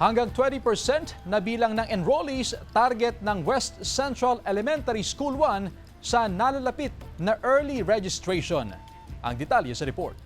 Hanggang 20% na bilang ng enrollees target ng West Central Elementary School 1 sa nalalapit na early registration. Ang detalye sa report.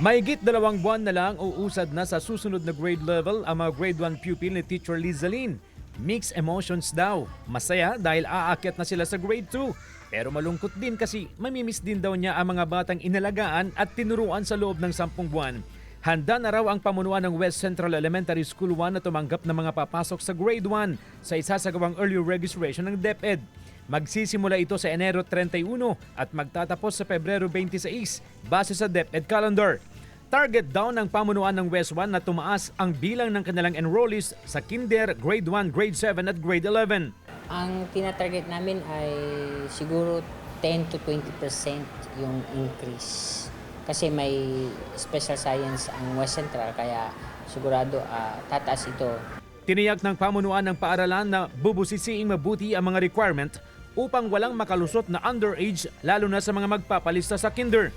Mahigit 2 buwan na lang uusad na sa susunod na grade level ang mga grade 1 pupil ni Teacher Lizaline. Mixed emotions daw. Masaya dahil aakyat na sila sa grade 2. Pero malungkot din kasi mamimiss din daw niya ang mga batang inalagaan at tinuruan sa loob ng 10 buwan. Handa na raw ang pamunuan ng West Central Elementary School 1 na tumanggap ng mga papasok sa grade 1 sa isasagawang early registration ng DepEd. Magsisimula ito sa Enero 31 at magtatapos sa Pebrero 26 base sa DepEd calendar. Target daw ng pamunuan ng West 1 na tumaas ang bilang ng kanilang enrollees sa Kinder, Grade 1, Grade 7 at Grade 11. Ang tinatarget namin ay siguro 10 to 20% yung increase. Kasi may special science ang West Central kaya sigurado tataas ito. Tiniyak ng pamunuan ng paaralan na bubusisiing mabuti ang mga requirement upang walang makalusot na underage lalo na sa mga magpapalista sa kinder.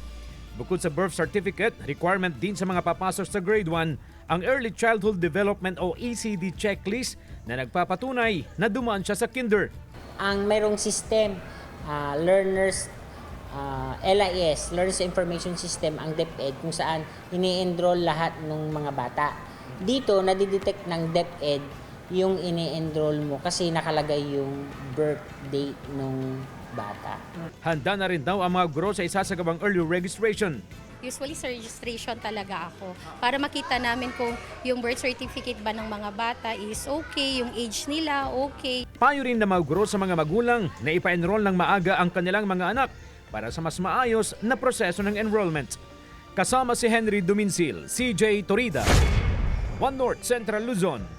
Bukod sa birth certificate, requirement din sa mga papasok sa grade 1 ang Early Childhood Development o ECD checklist na nagpapatunay na dumaan siya sa kinder. Ang mayroong system, learners, LIS, Learners Information System, ang DepEd kung saan ini-enroll lahat ng mga bata. Dito, nadidetect ng DepEd yung ini-enroll mo kasi nakalagay yung birth date ng bata. Handa na rin daw ang mga guro sa isasagawang early registration. Usually sa registration talaga ako para makita namin kung yung birth certificate ba ng mga bata is okay, yung age nila okay. Payo rin na mga guro sa mga magulang na ipa-enroll ng maaga ang kanilang mga anak para sa mas maayos na proseso ng enrollment. Kasama si Henry Duminsil, CJ Torida, One North Central Luzon.